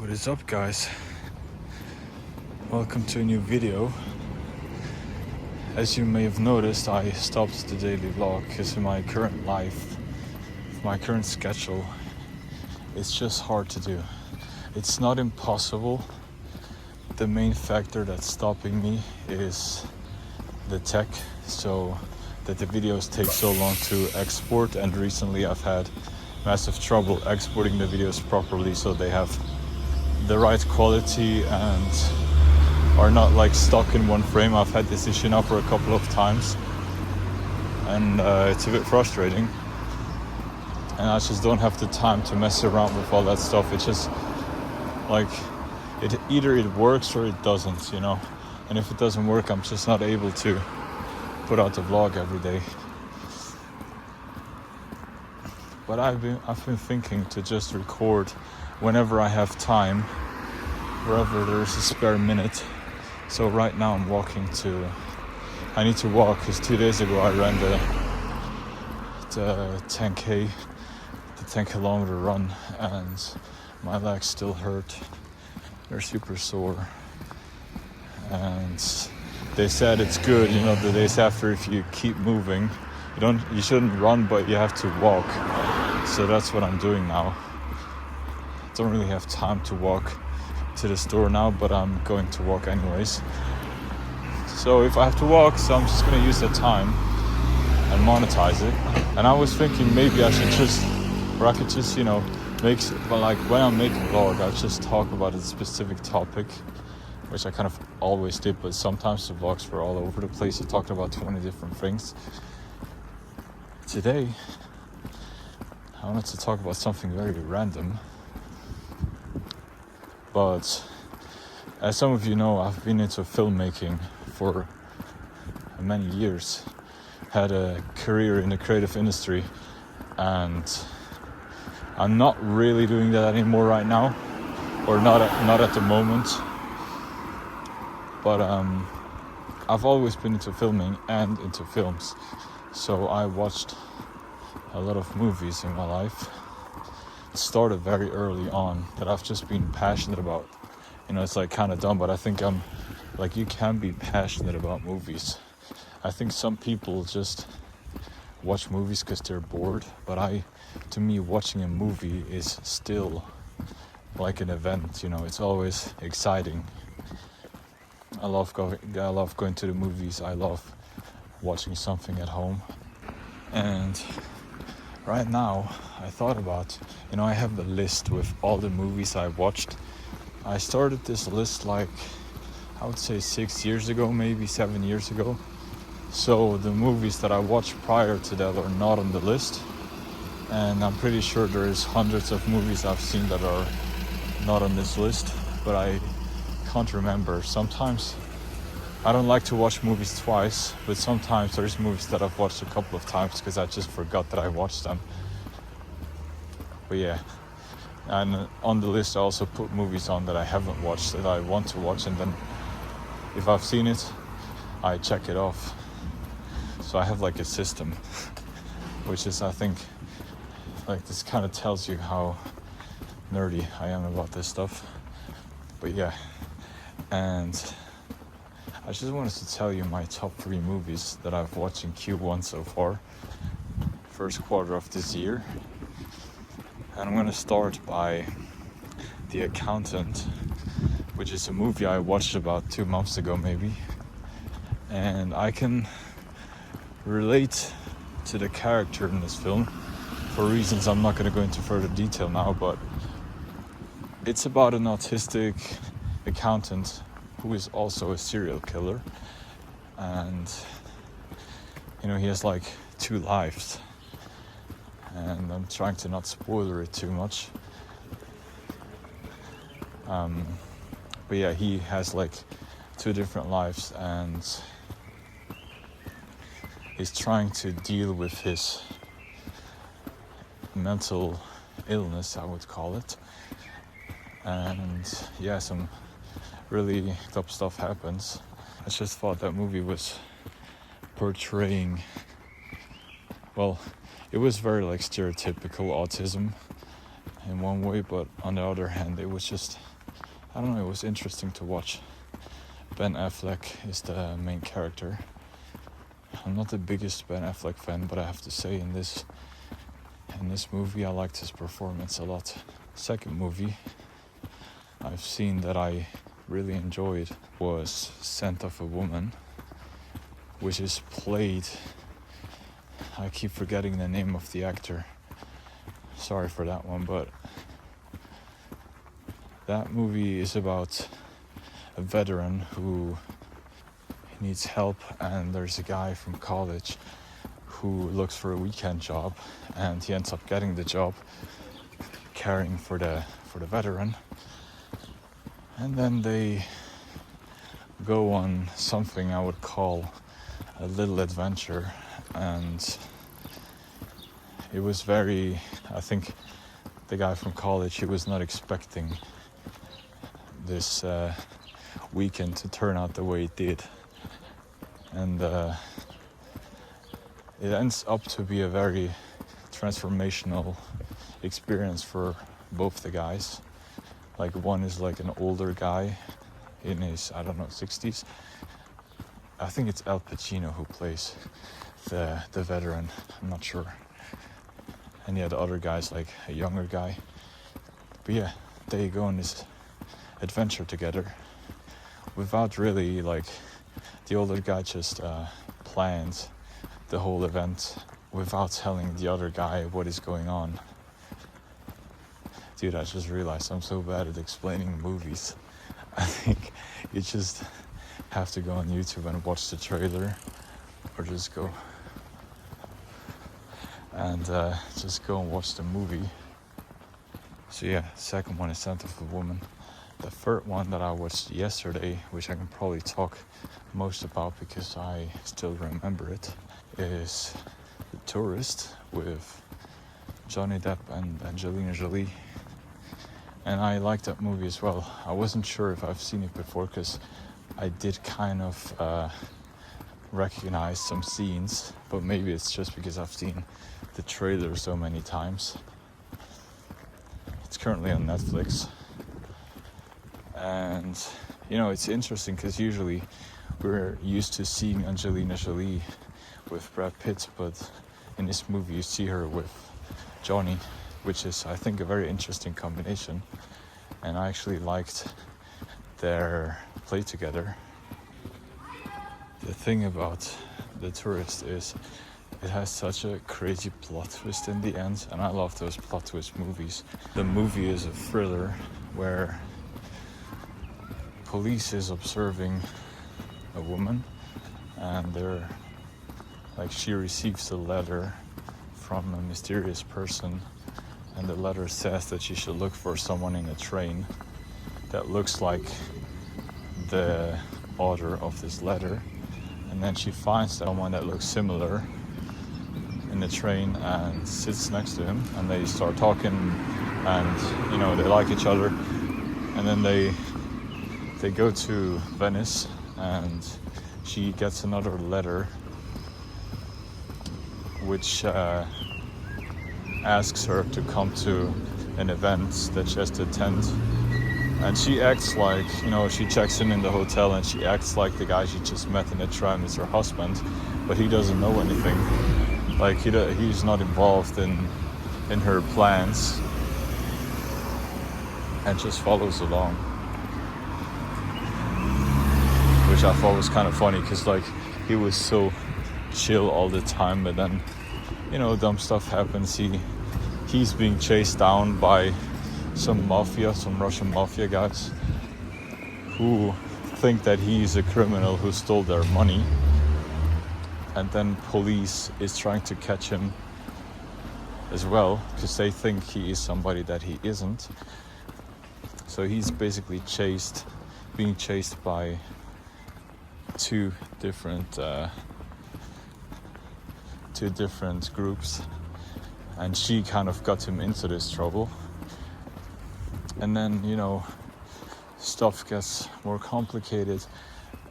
What is up, guys? Welcome to a new video. As you may have noticed, I stopped the daily vlog because in my current life, my current schedule, it's just hard to do. It's not impossible. The main factor that's stopping me is the tech, so that the videos take so long to export, and recently I've had massive trouble exporting the videos properly so they have the right quality and are not like stuck in one frame. I've had this issue now for a couple of times, and it's a bit frustrating, and I just don't have the time to mess around with all that stuff. It's just like either it works or it doesn't, you know, and if it doesn't work, I'm just not able to put out the vlog every day. But I've been thinking to just record whenever I have time, wherever there's a spare minute. So right now I need to walk because 2 days ago I ran the 10 kilometer run, and my legs still hurt. They're super sore, and they said it's good, you know, the days after, if you keep moving, you shouldn't run, but you have to walk. So that's what I'm doing now. Don't really have time to walk to the store now, but I'm going to walk anyways. So if I have to walk, so I'm just going to use that time and monetize it. And I was thinking maybe I could just, you know, when I make a vlog, I just talk about a specific topic, which I kind of always did, but sometimes the vlogs were all over the place. I talked about 20 different things. Today, I wanted to talk about something very random. But as some of you know, I've been into filmmaking for many years, had a career in the creative industry, and I'm not really doing that anymore right now, or not at the moment. But I've always been into filming and into films, so I watched a lot of movies in my life. It started very early on that I've just been passionate about. You know, it's like kind of dumb, but I think you can be passionate about movies. I think some people just watch movies because they're bored, but to me, watching a movie is still like an event. You know, it's always exciting. I love going to the movies. I love watching something at home. And right now, I thought about, you know, I have the list with all the movies I watched. I started this list I would say 6 years ago, maybe 7 years ago. So the movies that I watched prior to that are not on the list. And I'm pretty sure there is hundreds of movies I've seen that are not on this list, but I can't remember. Sometimes I don't like to watch movies twice, but sometimes there's movies that I've watched a couple of times because I just forgot that I watched them. But yeah, and on the list I also put movies on that I haven't watched that I want to watch, and then if I've seen it, I check it off. So I have like a system, which is, I think, like, this kind of tells you how nerdy I am about this stuff. But yeah, and I just wanted to tell you my top 3 movies that I've watched in Q1 so far, first quarter of this year. And I'm going to start by The Accountant, which is a movie I watched about 2 months ago maybe. And I can relate to the character in this film for reasons I'm not going to go into further detail now, but it's about an autistic accountant who is also a serial killer, and you know, he has like 2 lives, and I'm trying to not spoiler it too much. But yeah, he has like 2 different lives, and he's trying to deal with his mental illness, I would call it. And yeah, some really tough stuff happens. I just thought that movie was portraying, well, it was very like stereotypical autism, in one way, but on the other hand, it was just, I don't know, it was interesting to watch. Ben Affleck is the main character. I'm not the biggest Ben Affleck fan, but I have to say in this movie I liked his performance a lot. Second movie I've seen that I really enjoyed was Scent of a Woman, which is played, I keep forgetting the name of the actor, sorry for that one, but that movie is about a veteran who needs help, and there's a guy from college who looks for a weekend job, and he ends up getting the job caring for the veteran. And then they go on something I would call a little adventure, and it was very, I think the guy from college, he was not expecting this weekend to turn out the way it did, and it ends up to be a very transformational experience for both the guys. Like, one is like an older guy in his, 60s. I think it's Al Pacino who plays the veteran, I'm not sure. And yeah, the other guy's like a younger guy. But yeah, they go on this adventure together without really, like, the older guy just plans the whole event without telling the other guy what is going on. Dude, I just realized I'm so bad at explaining movies. I think you just have to go on YouTube and watch the trailer, or just go and watch the movie. So yeah, second one is Scent of a Woman. The third one that I watched yesterday, which I can probably talk most about because I still remember it, is The Tourist with Johnny Depp and Angelina Jolie. And I liked that movie as well. I wasn't sure if I've seen it before, because I did kind of recognize some scenes, but maybe it's just because I've seen the trailer so many times. It's currently on Netflix. And, you know, it's interesting because usually we're used to seeing Angelina Jolie with Brad Pitt, but in this movie you see her with Johnny, which is, I think, a very interesting combination. And I actually liked their play together. The thing about The Tourist is it has such a crazy plot twist in the end, and I love those plot twist movies. The movie is a thriller where police is observing a woman, and she receives a letter from a mysterious person, and the letter says that she should look for someone in a train that looks like the author of this letter. And then she finds someone that looks similar in the train and sits next to him, and they start talking, and, you know, they like each other. And then they go to Venice, and she gets another letter which asks her to come to an event that she has to attend. And she acts like, you know, she checks in the hotel, and she acts like the guy she just met in the tram is her husband, but he doesn't know anything. Like, he's not involved in her plans, and just follows along. Which I thought was kind of funny, because, like, he was so chill all the time, but then, you know, dumb stuff happens. He's being chased down by some Russian mafia guys who think that he's a criminal who stole their money, and then police is trying to catch him as well, because they think he is somebody that he isn't. So he's basically being chased by two different groups, and she kind of got him into this trouble. And then, you know, stuff gets more complicated,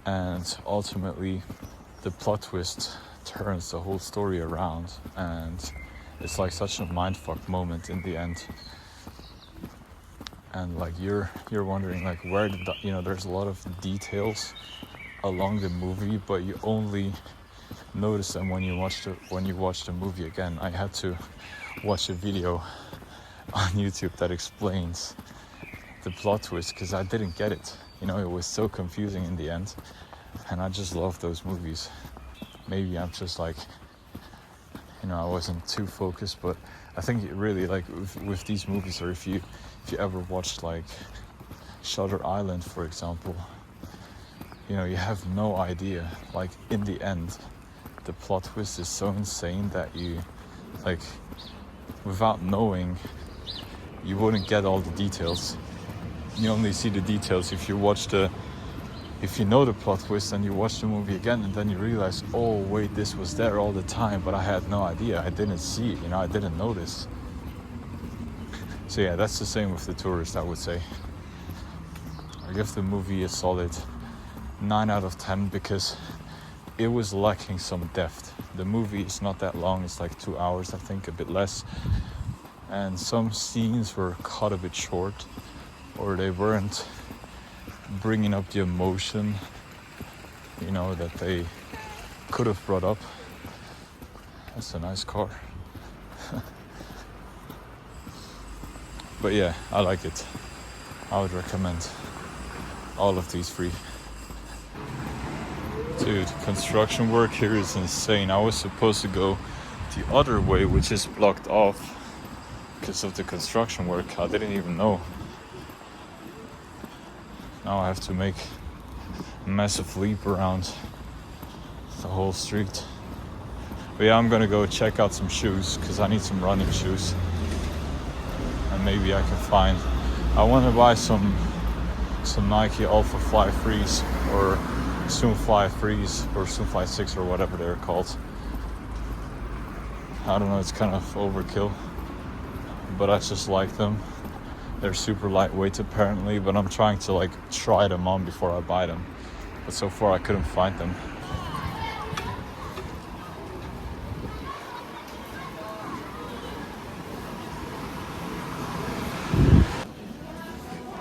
and ultimately the plot twist turns the whole story around, and it's like such a mindfuck moment in the end. and like you're wondering like where did there's a lot of details along the movie, but you only notice them when you watch the movie again. I had to watch a video on YouTube that explains the plot twist because I didn't get it. It was so confusing in the end, and I just love those movies. Maybe I'm just like, I wasn't too focused, but I think it really, like with these movies, or if you ever watched like Shutter Island, for example, you have no idea. Like in the end, the plot twist is so insane that you, like, without knowing, you wouldn't get all the details. You only see the details if you know the plot twist and you watch the movie again, and then you realize, oh wait, this was there all the time, but I had no idea. I didn't see it, I didn't notice. So yeah, that's the same with The Tourist, I would say. I give the movie a solid 9 out of 10 because it was lacking some depth. The movie is not that long, it's like 2 hours, I think, a bit less. And some scenes were cut a bit short, or they weren't bringing up the emotion, that they could have brought up. That's a nice car. But yeah, I like it. I would recommend all of these 3. Dude, construction work here is insane. I was supposed to go the other way, which is blocked off because of the construction work. I didn't even know. Now I have to make a massive leap around the whole street. But yeah, I'm gonna go check out some shoes because I need some running shoes. And maybe I can I want to buy some Nike Alpha Fly Frees or Soon Fly Frees or Soon Fly 6 or whatever they're called. I don't know, it's kind of overkill, but I just like them. They're super lightweight apparently, but I'm trying to like try them on before I buy them. But so far I couldn't find them.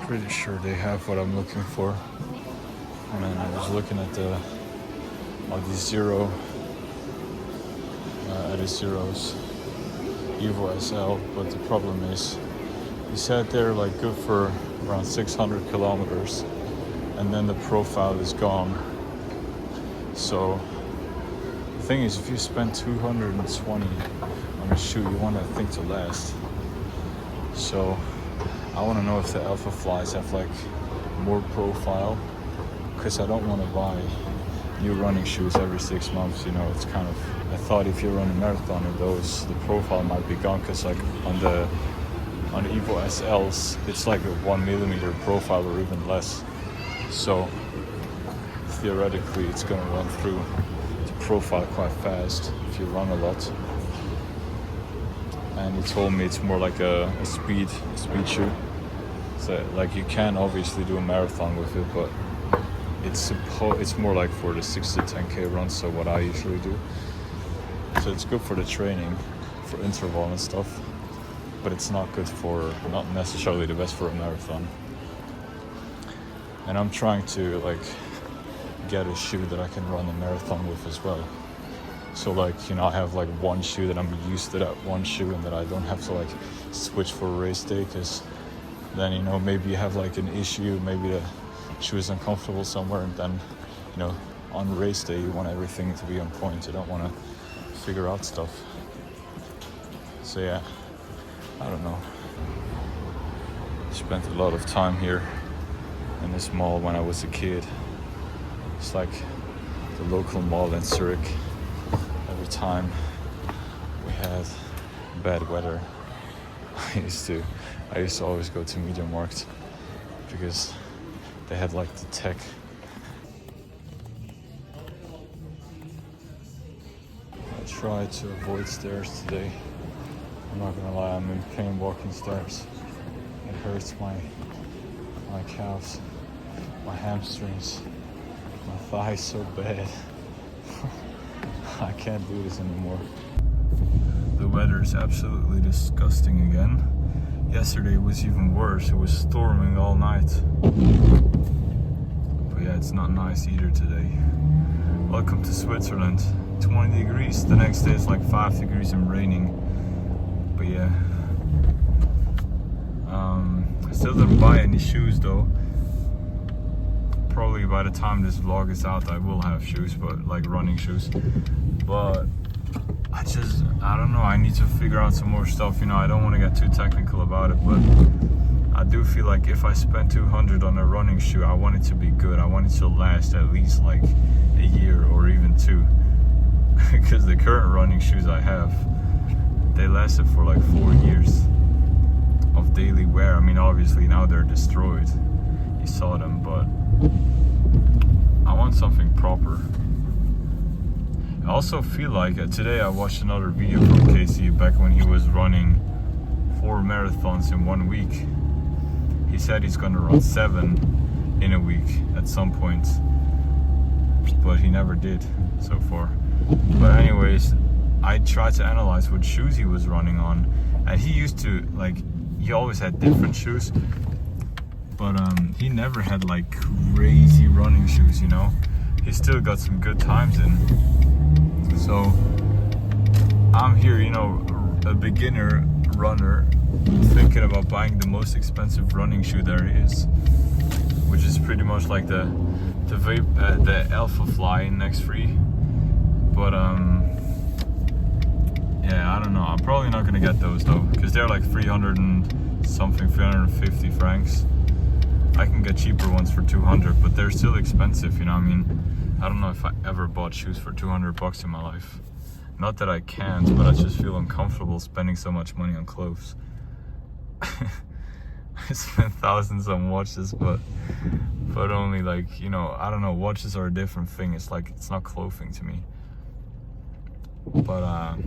Pretty sure they have what I'm looking for. Man, I was looking at the Zeros, Evo SL, but the problem is, he said they're like good for around 600 kilometers, and then the profile is gone. So the thing is, if you spend 220 on a shoe, you want that thing to last. So I want to know if the Alpha Flies have like more profile, because I don't want to buy new running shoes every 6 months. It's kind of, I thought if you run a marathon in those, the profile might be gone, because like on the Evo SLs, it's like a 1 millimeter profile or even less. So theoretically, it's going to run through the profile quite fast if you run a lot. And he told me it's more like a speed shoe. So like you can obviously do a marathon with it, but it's more like for the 6 to 10k runs, so what I usually do. So it's good for the training, for interval and stuff, but it's not necessarily the best for a marathon. And I'm trying to like get a shoe that I can run a marathon with as well. So like, I have like one shoe that I'm used to, that one shoe, and that I don't have to like switch for a race day, because then, maybe you have like an issue, maybe the shoe is uncomfortable somewhere, and then, on race day you want everything to be on point. You don't want to figure out stuff. So yeah, I don't know. Spent a lot of time here in this mall when I was a kid. It's like the local mall in Zurich. Every time we had bad weather, I used to always go to Mediamarkt, because they had like the tech. I tried to avoid stairs today. I'm not gonna lie, I'm in pain walking stairs. It hurts my calves, my hamstrings, my thighs so bad. I can't do this anymore. The weather is absolutely disgusting again. Yesterday was even worse. It was storming all night. But yeah, it's not nice either today. Welcome to Switzerland. 20 degrees. The next day it's like 5 degrees and raining. But yeah. I still didn't buy any shoes though. Probably by the time this vlog is out I will have shoes, but like running shoes. But I don't know, I need to figure out some more stuff, you know. I don't want to get too technical about it, but I do feel like if I spend 200 on a running shoe, I want it to be good. I want it to last at least like a year or even 2. Because the current running shoes I have, they lasted for like 4 years of daily wear. I mean, obviously now they're destroyed. You saw them, but I want something proper. I also feel like today I watched another video from Casey back when he was running 4 marathons in 1 week. He said he's gonna run 7 in a week at some point, but he never did so far. But anyways, I tried to analyze what shoes he was running on, and he used to like, he always had different shoes, but he never had like crazy running shoes, you know. He still got some good times in. So I'm here, you know, a beginner runner, thinking about buying the most expensive running shoe there is, which is pretty much like the Alpha Fly in Next Free. But yeah, I don't know. I'm probably not gonna get those though, because they're like 300 and something, 350 francs. I can get cheaper ones for 200, but they're still expensive, you know what I mean? I don't know if I ever bought shoes for 200 bucks in my life. Not that I can't, but I just feel uncomfortable spending so much money on clothes. I spent thousands on watches, but only like, you know, I don't know, watches are a different thing. It's like, it's not clothing to me. But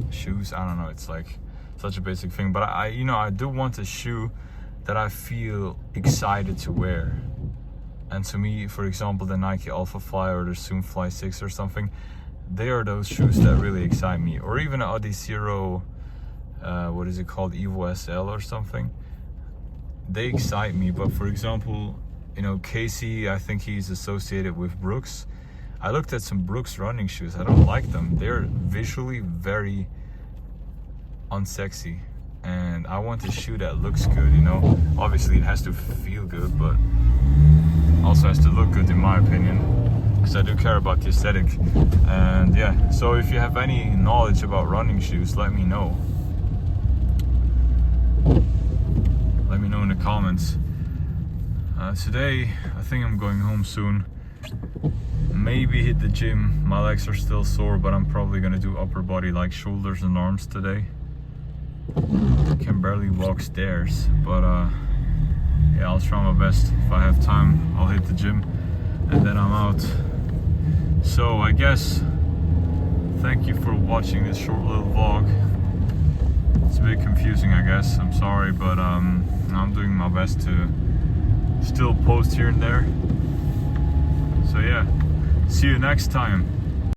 shoes, I don't know, it's like such a basic thing. But I you know, I do want a shoe that I feel excited to wear. And to me, for example, the Nike Alpha Fly or the Zoom Fly 6 or something, they are those shoes that really excite me. Or even an Adizero, what is it called, Evo SL or something. They excite me. But for example, you know, Casey, I think he's associated with Brooks. I looked at some Brooks running shoes. I don't like them. They're visually very unsexy. And I want a shoe that looks good, you know. Obviously it has to feel good, but also has to look good in my opinion, because I do care about the aesthetic. And yeah, so if you have any knowledge about running shoes, let me know. Let me know in the comments. Today, I think I'm going home soon. Maybe hit the gym. My legs are still sore, but I'm probably gonna do upper body, like shoulders and arms today. I can barely walk stairs, but yeah, I'll try my best. If I have time, I'll hit the gym and then I'm out. So I guess, thank you for watching this short little vlog. It's a bit confusing, I guess. I'm sorry, but I'm doing my best to still post here and there. So yeah, see you next time.